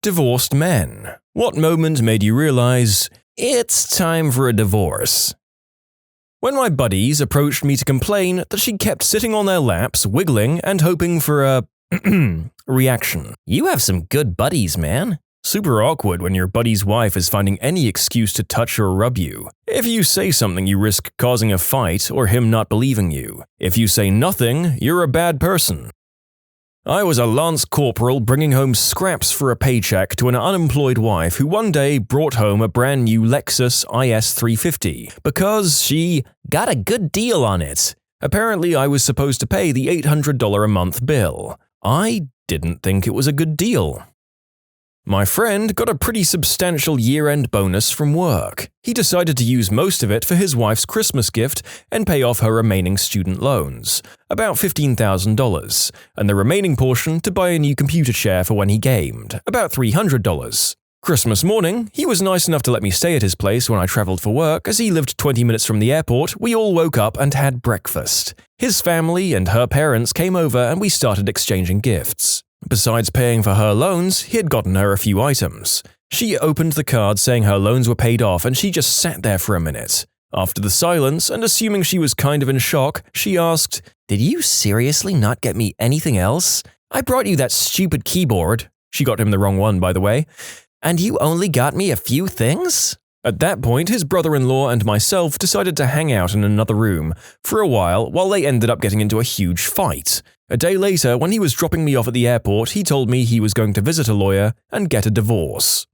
Divorced men. What moment made you realize it's time for a divorce? When my buddies approached me to complain that she kept sitting on their laps, wiggling and hoping for a reaction. You have some good buddies, man. Super awkward when your buddy's wife is finding any excuse to touch or rub you. If you say something, you risk causing a fight or him not believing you. If you say nothing, you're a bad person. I was a lance corporal bringing home scraps for a paycheck to an unemployed wife who one day brought home a brand new Lexus IS 350 because she got a good deal on it. Apparently, I was supposed to pay the $800 a month bill. I didn't think it was a good deal. My friend got a pretty substantial year-end bonus from work. He decided to use most of it for his wife's Christmas gift and pay off her remaining student loans, about $15,000, and the remaining portion to buy a new computer chair for when he gamed, about $300. Christmas morning, he was nice enough to let me stay at his place when I traveled for work. As he lived 20 minutes from the airport, we all woke up and had breakfast. His family and her parents came over and we started exchanging gifts. Besides paying for her loans, he had gotten her a few items. She opened the card saying her loans were paid off and she just sat there for a minute. After the silence, and assuming she was kind of in shock, she asked, "Did you seriously not get me anything else? I brought you that stupid keyboard." She got him the wrong one, by the way. "And you only got me a few things?" At that point, his brother-in-law and myself decided to hang out in another room for a while they ended up getting into a huge fight. A day later, when he was dropping me off at the airport, he told me he was going to visit a lawyer and get a divorce.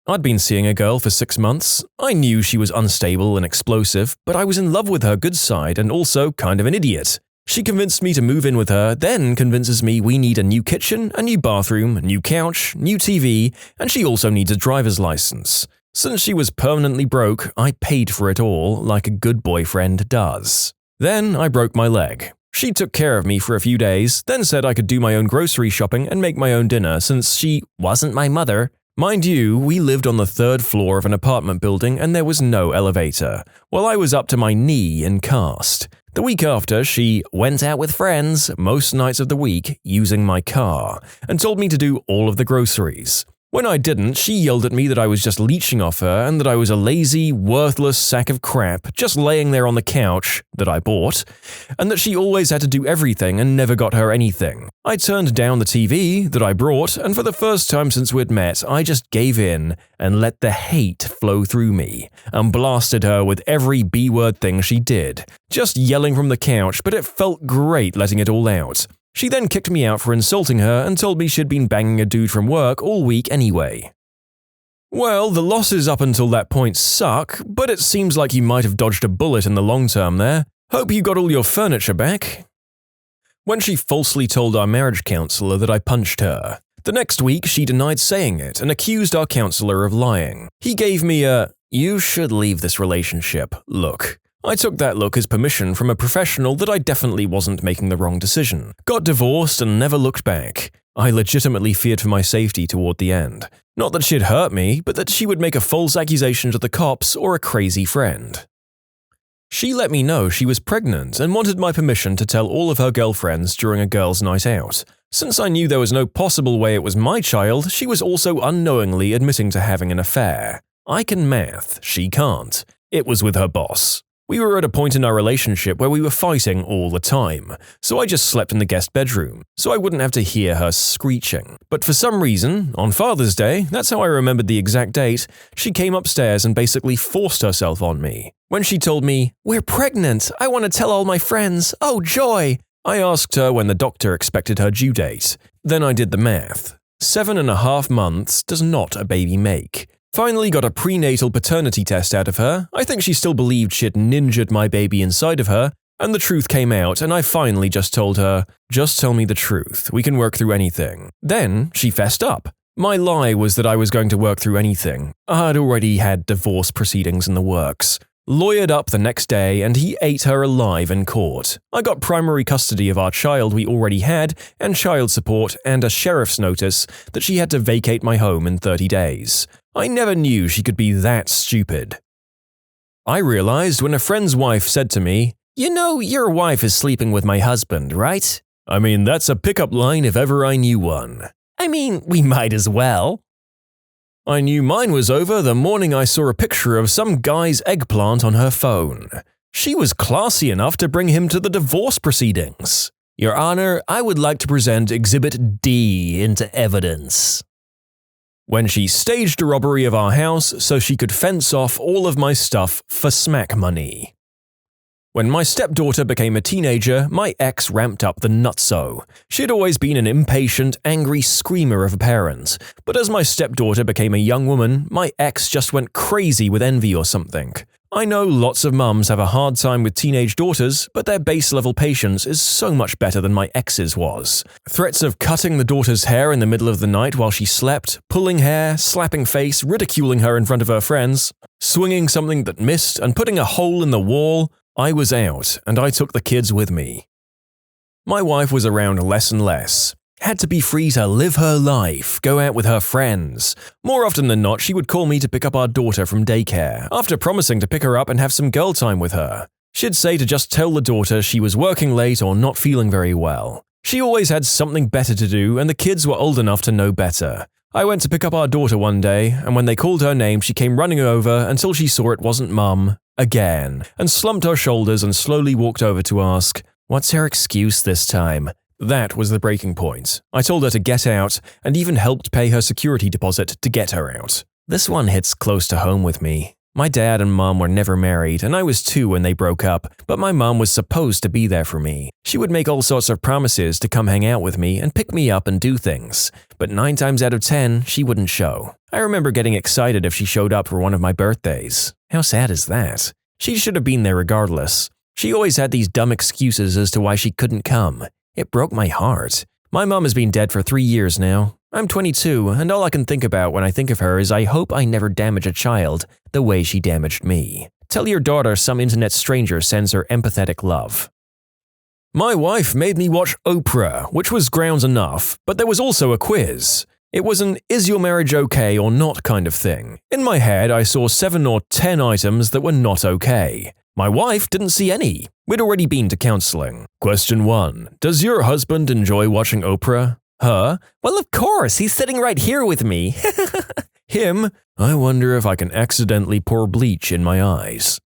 I'd been seeing a girl for 6 months. I knew she was unstable and explosive, but I was in love with her good side and also kind of an idiot. She convinced me to move in with her, then convinces me we need a new kitchen, a new bathroom, a new couch, new TV, and she also needs a driver's license. Since she was permanently broke, I paid for it all like a good boyfriend does. Then I broke my leg. She took care of me for a few days, then said I could do my own grocery shopping and make my own dinner since she wasn't my mother. Mind you, we lived on the 3rd floor of an apartment building and there was no elevator, while I was up to my knee in cast. The week after, she went out with friends most nights of the week using my car and told me to do all of the groceries. When I didn't, she yelled at me that I was just leeching off her and that I was a lazy, worthless sack of crap just laying there on the couch that I bought, and that she always had to do everything and never got her anything. I turned down the TV that I brought, and for the first time since we'd met, I just gave in and let the hate flow through me, and blasted her with every B-word thing she did, just yelling from the couch, but it felt great letting it all out. She then kicked me out for insulting her and told me she'd been banging a dude from work all week anyway. Well, the losses up until that point suck, but it seems like you might have dodged a bullet in the long term there. Hope you got all your furniture back. When she falsely told our marriage counselor that I punched her. The next week, she denied saying it and accused our counselor of lying. He gave me a, "You should leave this relationship" look. I took that look as permission from a professional that I definitely wasn't making the wrong decision. Got divorced and never looked back. I legitimately feared for my safety toward the end. Not that she'd hurt me, but that she would make a false accusation to the cops or a crazy friend. She let me know she was pregnant and wanted my permission to tell all of her girlfriends during a girls' night out. Since I knew there was no possible way it was my child, she was also unknowingly admitting to having an affair. I can math, she can't. It was with her boss. We were at a point in our relationship where we were fighting all the time, so I just slept in the guest bedroom, so I wouldn't have to hear her screeching. But for some reason, on Father's Day, that's how I remembered the exact date, she came upstairs and basically forced herself on me. When she told me, "We're pregnant, I want to tell all my friends, oh joy!" I asked her when the doctor expected her due date. Then I did the math. 7.5 months does not a baby make. Finally got a prenatal paternity test out of her. I think she still believed she'd ninja'd my baby inside of her, and the truth came out and I finally just told her, "Just tell me the truth, we can work through anything." Then she fessed up. My lie was that I was going to work through anything. I'd already had divorce proceedings in the works. Lawyered up the next day and he ate her alive in court. I got primary custody of our child we already had and child support and a sheriff's notice that she had to vacate my home in 30 days. I never knew she could be that stupid. I realized when a friend's wife said to me, "You know, your wife is sleeping with my husband, right?" I mean, that's a pickup line if ever I knew one. I mean, we might as well. I knew mine was over the morning I saw a picture of some guy's eggplant on her phone. She was classy enough to bring him to the divorce proceedings. Your Honor, I would like to present Exhibit D into evidence. When she staged a robbery of our house so she could fence off all of my stuff for smack money. When my stepdaughter became a teenager, my ex ramped up the nutso. She had always been an impatient, angry screamer of a parent, but as my stepdaughter became a young woman, my ex just went crazy with envy or something. I know lots of mums have a hard time with teenage daughters, but their base-level patience is so much better than my ex's was. Threats of cutting the daughter's hair in the middle of the night while she slept, pulling hair, slapping face, ridiculing her in front of her friends, swinging something that missed, and putting a hole in the wall. I was out, and I took the kids with me. My wife was around less and less. Had to be free to live her life, go out with her friends. More often than not, she would call me to pick up our daughter from daycare, after promising to pick her up and have some girl time with her. She'd say to just tell the daughter she was working late or not feeling very well. She always had something better to do, and the kids were old enough to know better. I went to pick up our daughter one day, and when they called her name, she came running over until she saw it wasn't Mum, again, and slumped her shoulders and slowly walked over to ask, "What's her excuse this time?" That was the breaking point. I told her to get out, and even helped pay her security deposit to get her out. This one hits close to home with me. My dad and mom were never married, and I was 2 when they broke up, but my mom was supposed to be there for me. She would make all sorts of promises to come hang out with me and pick me up and do things, but 9 times out of 10, she wouldn't show. I remember getting excited if she showed up for one of my birthdays. How sad is that? She should have been there regardless. She always had these dumb excuses as to why she couldn't come. It broke my heart. My mom has been dead for 3 years now. I'm 22, and all I can think about when I think of her is I hope I never damage a child the way she damaged me. Tell your daughter some internet stranger sends her empathetic love. My wife made me watch Oprah, which was grounds enough, but there was also a quiz. It was an "is your marriage okay or not" kind of thing. In my head, I saw 7 or 10 items that were not okay. My wife didn't see any. We'd already been to counseling. Question 1. Does your husband enjoy watching Oprah? Her? Well, of course, he's sitting right here with me. Him? I wonder if I can accidentally pour bleach in my eyes.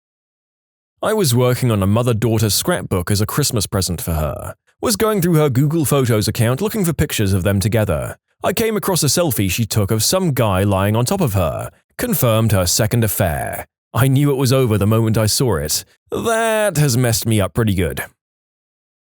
I was working on a mother-daughter scrapbook as a Christmas present for her. Was going through her Google Photos account looking for pictures of them together. I came across a selfie she took of some guy lying on top of her. Confirmed her second affair. I knew it was over the moment I saw it. That has messed me up pretty good.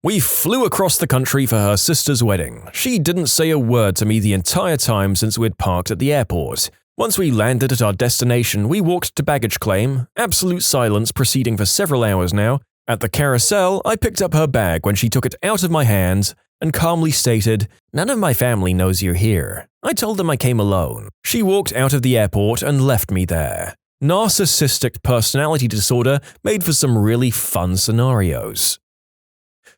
We flew across the country for her sister's wedding. She didn't say a word to me the entire time since we'd parked at the airport. Once we landed at our destination, we walked to baggage claim, absolute silence proceeding for several hours now. At the carousel, I picked up her bag when she took it out of my hands and calmly stated, "None of my family knows you're here." I told them I came alone. She walked out of the airport and left me there. Narcissistic personality disorder made for some really fun scenarios.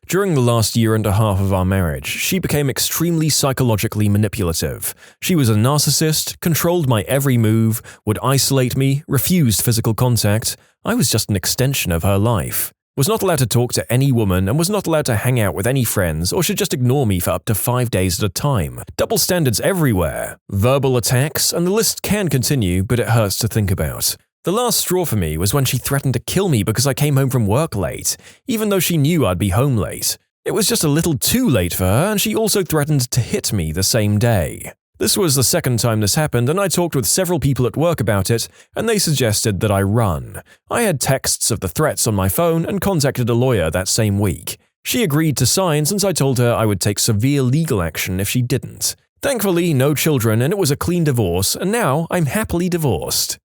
During the last year and a half of our marriage, she became extremely psychologically manipulative. She was a narcissist, controlled my every move, would isolate me, refused physical contact. I was just an extension of her life. Was not allowed to talk to any woman and was not allowed to hang out with any friends or should just ignore me for up to 5 days at a time. Double standards everywhere. Verbal attacks, and the list can continue, but it hurts to think about. The last straw for me was when she threatened to kill me because I came home from work late, even though she knew I'd be home late. It was just a little too late for her, and she also threatened to hit me the same day. This was the second time this happened, and I talked with several people at work about it, and they suggested that I run. I had texts of the threats on my phone and contacted a lawyer that same week. She agreed to sign since I told her I would take severe legal action if she didn't. Thankfully, no children, and it was a clean divorce, and now I'm happily divorced.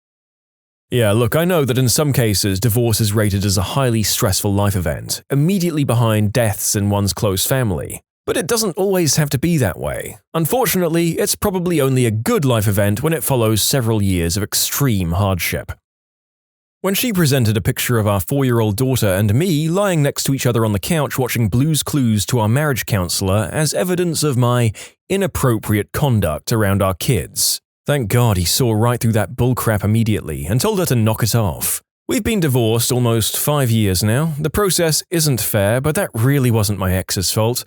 Yeah, look, I know that in some cases divorce is rated as a highly stressful life event, immediately behind deaths in one's close family. But it doesn't always have to be that way. Unfortunately, it's probably only a good life event when it follows several years of extreme hardship. When she presented a picture of our 4-year-old daughter and me lying next to each other on the couch watching Blue's Clues to our marriage counselor as evidence of my inappropriate conduct around our kids, thank God he saw right through that bullcrap immediately and told her to knock it off. We've been divorced almost 5 years now. The process isn't fair, but that really wasn't my ex's fault.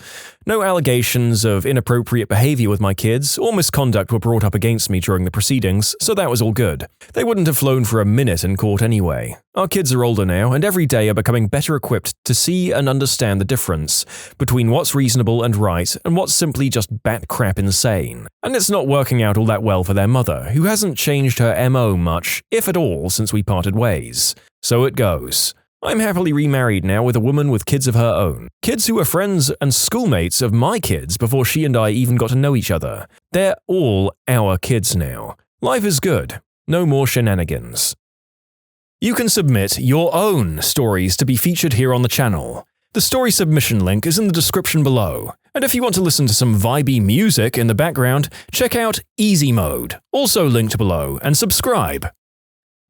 No allegations of inappropriate behavior with my kids or misconduct were brought up against me during the proceedings, so that was all good. They wouldn't have flown for a minute in court anyway. Our kids are older now, and every day are becoming better equipped to see and understand the difference between what's reasonable and right and what's simply just bat crap insane. And it's not working out all that well for their mother, who hasn't changed her MO much, if at all, since we parted ways. So it goes. I'm happily remarried now with a woman with kids of her own. Kids who were friends and schoolmates of my kids before she and I even got to know each other. They're all our kids now. Life is good. No more shenanigans. You can submit your own stories to be featured here on the channel. The story submission link is in the description below. And if you want to listen to some vibey music in the background, check out easymode, also linked below, and subscribe.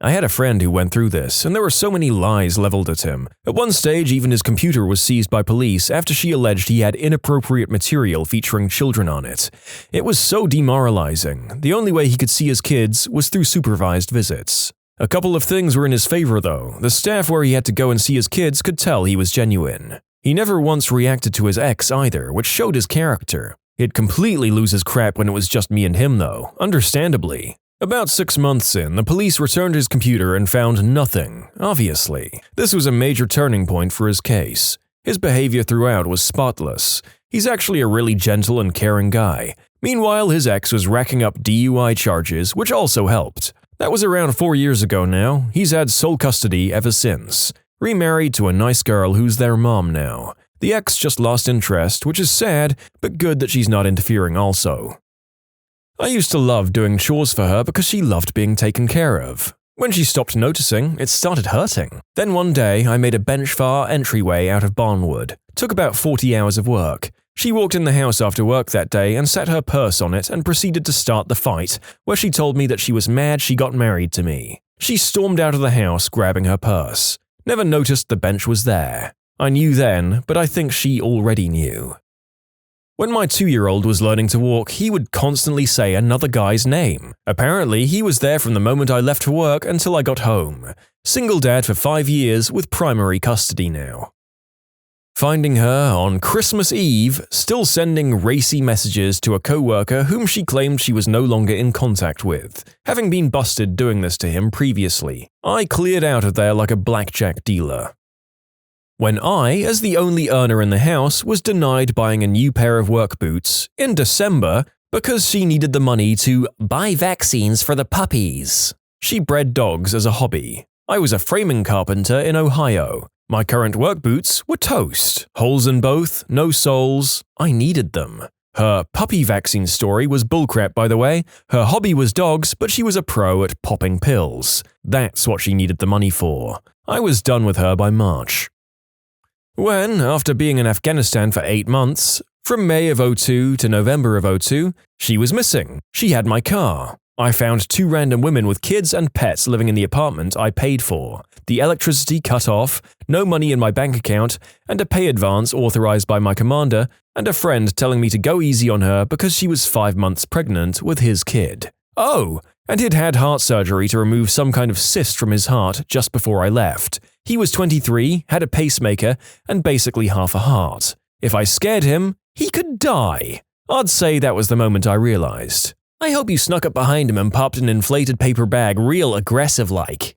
I had a friend who went through this, and there were so many lies leveled at him. At one stage, even his computer was seized by police after she alleged he had inappropriate material featuring children on it. It was so demoralizing. The only way he could see his kids was through supervised visits. A couple of things were in his favor, though. The staff where he had to go and see his kids could tell he was genuine. He never once reacted to his ex either, which showed his character. He'd completely lose his crap when it was just me and him, though, understandably. About 6 months in, the police returned his computer and found nothing, obviously. This was a major turning point for his case. His behavior throughout was spotless. He's actually a really gentle and caring guy. Meanwhile, his ex was racking up DUI charges, which also helped. That was around 4 years ago now. He's had sole custody ever since. Remarried to a nice girl who's their mom now. The ex just lost interest, which is sad, but good that she's not interfering also. I used to love doing chores for her because she loved being taken care of. When she stopped noticing, it started hurting. Then one day, I made a bench for our entryway out of barnwood. Took about 40 hours of work. She walked in the house after work that day and set her purse on it and proceeded to start the fight, where she told me that she was mad she got married to me. She stormed out of the house grabbing her purse. Never noticed the bench was there. I knew then, but I think she already knew. When my 2-year-old was learning to walk, he would constantly say another guy's name. Apparently, he was there from the moment I left for work until I got home. Single dad for 5 years with primary custody now. Finding her on Christmas Eve, still sending racy messages to a co-worker whom she claimed she was no longer in contact with, having been busted doing this to him previously. I cleared out of there like a blackjack dealer. When I, as the only earner in the house, was denied buying a new pair of work boots in December because she needed the money to buy vaccines for the puppies. She bred dogs as a hobby. I was a framing carpenter in Ohio. My current work boots were toast. Holes in both, no soles. I needed them. Her puppy vaccine story was bullcrap, by the way. Her hobby was dogs, but she was a pro at popping pills. That's what she needed the money for. I was done with her by March. When, after being in Afghanistan for 8 months, from May of 02 to November of 02, she was missing. She had my car. I found 2 random women with kids and pets living in the apartment I paid for. The electricity cut off, no money in my bank account, and a pay advance authorized by my commander, and a friend telling me to go easy on her because she was 5 months pregnant with his kid. Oh, and he'd had heart surgery to remove some kind of cyst from his heart just before I left. He was 23, had a pacemaker, and basically half a heart. If I scared him, he could die. I'd say that was the moment I realized. I hope you snuck up behind him and popped an inflated paper bag real aggressive-like.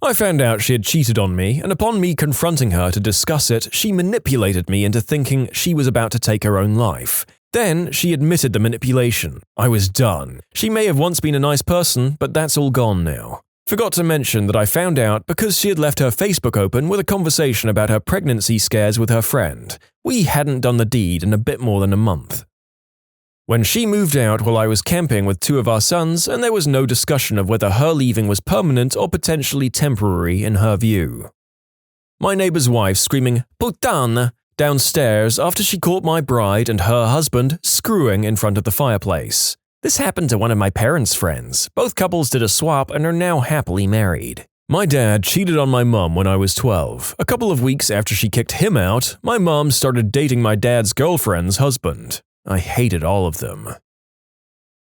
I found out she had cheated on me, and upon me confronting her to discuss it, she manipulated me into thinking she was about to take her own life. Then she admitted the manipulation. I was done. She may have once been a nice person, but that's all gone now. Forgot to mention that I found out because she had left her Facebook open with a conversation about her pregnancy scares with her friend. We hadn't done the deed in a bit more than a month. When she moved out while I was camping with 2 of our sons, and there was no discussion of whether her leaving was permanent or potentially temporary in her view. My neighbor's wife screaming, "Putain!" downstairs after she caught my bride and her husband screwing in front of the fireplace. This happened to one of my parents' friends. Both couples did a swap and are now happily married. My dad cheated on my mom when I was 12. A couple of weeks after she kicked him out, my mom started dating my dad's girlfriend's husband. I hated all of them.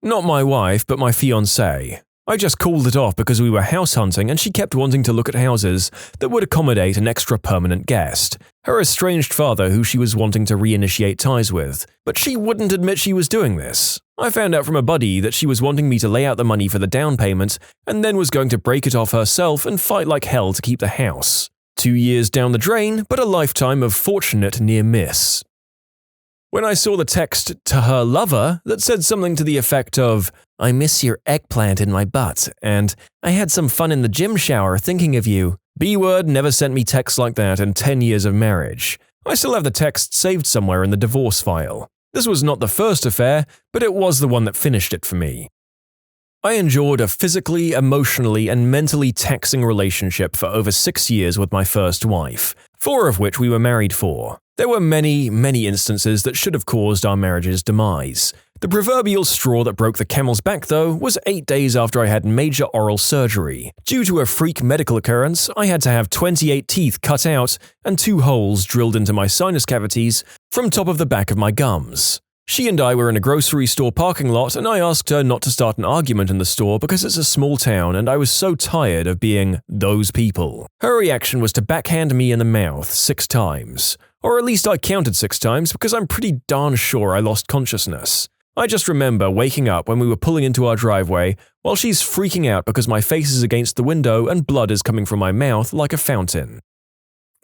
Not my wife, but my fiancée. I just called it off because we were house hunting and she kept wanting to look at houses that would accommodate an extra permanent guest. her estranged father who she was wanting to reinitiate ties with, but she wouldn't admit she was doing this. I found out from a buddy that she was wanting me to lay out the money for the down payment and then was going to break it off herself and fight like hell to keep the house. 2 years down the drain, but a lifetime of fortunate near miss. When I saw the text to her lover that said something to the effect of, "I miss your eggplant in my butt," and "I had some fun in the gym shower thinking of you," B-word never sent me texts like that in 10 years of marriage. I still have the text saved somewhere in the divorce file. This was not the first affair, but it was the one that finished it for me. I endured a physically, emotionally, and mentally taxing relationship for over 6 years with my first wife, 4 of which we were married for. There were many instances that should have caused our marriage's demise. The proverbial straw that broke the camel's back, though, was 8 days after I had major oral surgery. Due to a freak medical occurrence, I had to have 28 teeth cut out and 2 holes drilled into my sinus cavities from top of the back of my gums. She and I were in a grocery store parking lot, and I asked her not to start an argument in the store because it's a small town and I was so tired of being those people. Her reaction was to backhand me in the mouth 6 times. Or at least I counted 6 times because I'm pretty darn sure I lost consciousness. I just remember waking up when we were pulling into our driveway while she's freaking out because my face is against the window and blood is coming from my mouth like a fountain.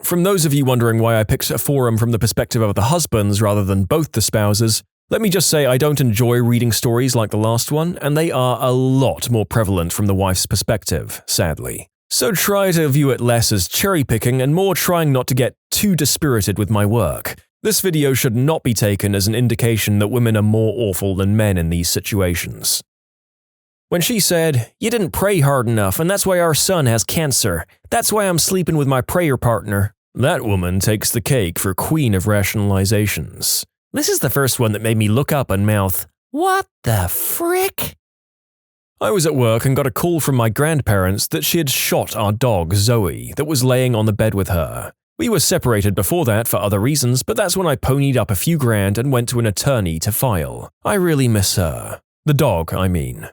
From those of you wondering why I picked a forum from the perspective of the husbands rather than both the spouses, let me just say I don't enjoy reading stories like the last one, and they are a lot more prevalent from the wife's perspective, sadly. So try to view it less as cherry-picking and more trying not to get too dispirited with my work. This video should not be taken as an indication that women are more awful than men in these situations. When she said, "You didn't pray hard enough and that's why our son has cancer. That's why I'm sleeping with my prayer partner," that woman takes the cake for queen of rationalizations. This is the first one that made me look up and mouth, "What the frick?" I was at work and got a call from my grandparents that she had shot our dog, Zoe, that was laying on the bed with her. We were separated before that for other reasons, but that's when I ponied up a few grand and went to an attorney to file. I really miss her. The dog, I mean.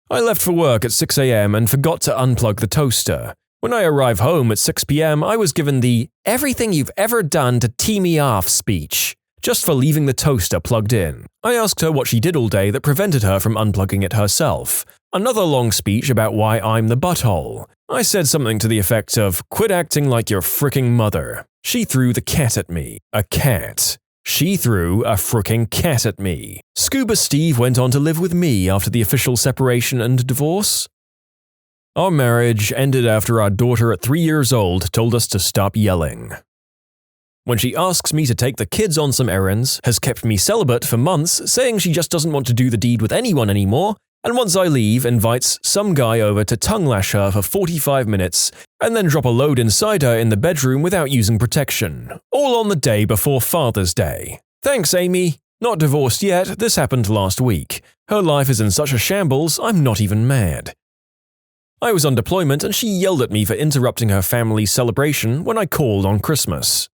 I left for work at 6 a.m. and forgot to unplug the toaster. When I arrived home at 6 p.m., I was given the "everything you've ever done to tee me off" speech, just for leaving the toaster plugged in. I asked her what she did all day that prevented her from unplugging it herself. Another long speech about why I'm the butthole. I said something to the effect of, "Quit acting like your fricking mother." She threw the cat at me. A cat. She threw a fricking cat at me. Scuba Steve went on to live with me after the official separation and divorce. Our marriage ended after our daughter at 3 years old told us to stop yelling. When she asks me to take the kids on some errands, has kept me celibate for months, saying she just doesn't want to do the deed with anyone anymore, and once I leave, invites some guy over to tongue lash her for 45 minutes, and then drop a load inside her in the bedroom without using protection. All on the day before Father's Day. Thanks, Amy. Not divorced yet, this happened last week. Her life is in such a shambles, I'm not even mad. I was on deployment and she yelled at me for interrupting her family's celebration when I called on Christmas.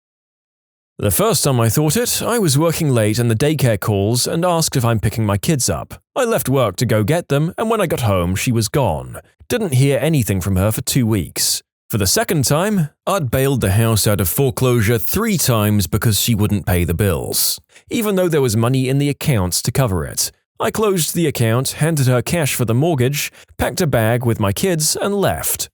The first time I thought it, I was working late and the daycare calls and asked if I'm picking my kids up. I left work to go get them, and when I got home, she was gone. Didn't hear anything from her for 2 weeks. For the second time, I'd bailed the house out of foreclosure 3 times because she wouldn't pay the bills, even though there was money in the accounts to cover it. I closed the account, handed her cash for the mortgage, packed a bag with my kids, and left.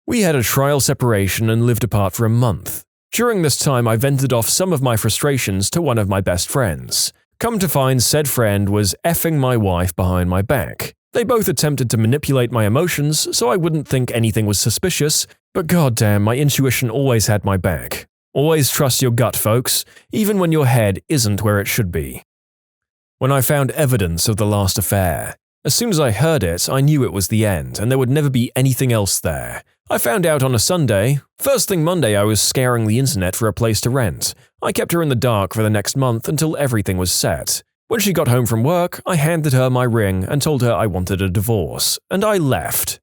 We had a trial separation and lived apart for a month. During this time, I vented off some of my frustrations to one of my best friends. Come to find, said friend was effing my wife behind my back. They both attempted to manipulate my emotions so I wouldn't think anything was suspicious, but goddamn, my intuition always had my back. Always trust your gut, folks, even when your head isn't where it should be. When I found evidence of the last affair, as soon as I heard it, I knew it was the end and there would never be anything else there. I found out on a Sunday. First thing Monday, I was scouring the internet for a place to rent. I kept her in the dark for the next month until everything was set. When she got home from work, I handed her my ring and told her I wanted a divorce, and I left.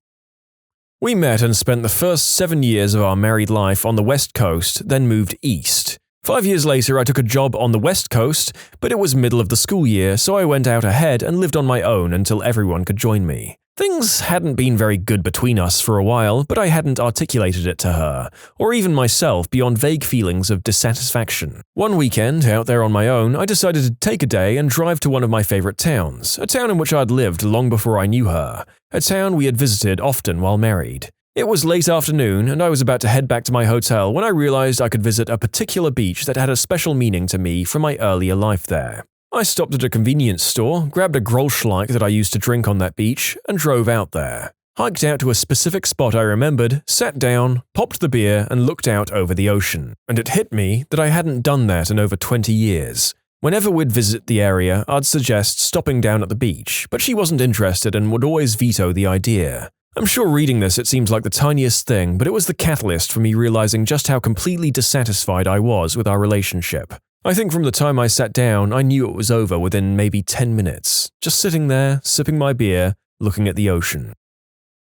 We met and spent the first 7 years of our married life on the West Coast, then moved east. 5 years later, I took a job on the West Coast, but it was middle of the school year, so I went out ahead and lived on my own until everyone could join me. Things hadn't been very good between us for a while, but I hadn't articulated it to her, or even myself beyond vague feelings of dissatisfaction. One weekend, out there on my own, I decided to take a day and drive to one of my favorite towns, a town in which I'd lived long before I knew her, a town we had visited often while married. It was late afternoon, and I was about to head back to my hotel when I realized I could visit a particular beach that had a special meaning to me from my earlier life there. I stopped at a convenience store, grabbed a Grolschleich that I used to drink on that beach, and drove out there. Hiked out to a specific spot I remembered, sat down, popped the beer, and looked out over the ocean. And it hit me that I hadn't done that in over 20 years. Whenever we'd visit the area, I'd suggest stopping down at the beach, but she wasn't interested and would always veto the idea. I'm sure reading this it seems like the tiniest thing, but it was the catalyst for me realizing just how completely dissatisfied I was with our relationship. I think from the time I sat down, I knew it was over within maybe 10 minutes, just sitting there, sipping my beer, looking at the ocean.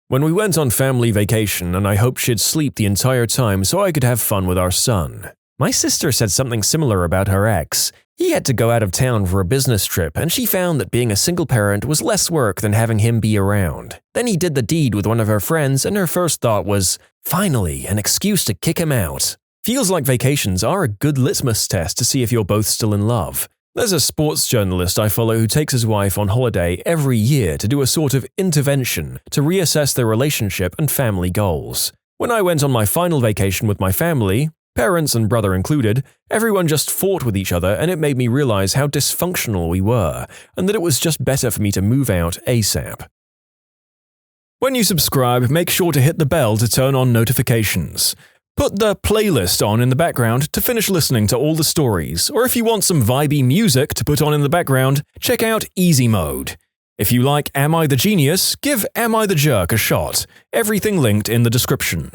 When we went on family vacation, and I hoped she'd sleep the entire time so I could have fun with our son. My sister said something similar about her ex. He had to go out of town for a business trip, and she found that being a single parent was less work than having him be around. Then he did the deed with one of her friends, and her first thought was, finally, an excuse to kick him out. Feels like vacations are a good litmus test to see if you're both still in love. There's a sports journalist I follow who takes his wife on holiday every year to do a sort of intervention to reassess their relationship and family goals. When I went on my final vacation with my family, parents and brother included, everyone just fought with each other, and it made me realize how dysfunctional we were, and that it was just better for me to move out ASAP. When you subscribe, make sure to hit the bell to turn on notifications. Put the playlist on in the background to finish listening to all the stories, or if you want some vibey music to put on in the background, check out easymode. If you like Am I the Genius, give Am I the Jerk a shot. Everything linked in the description.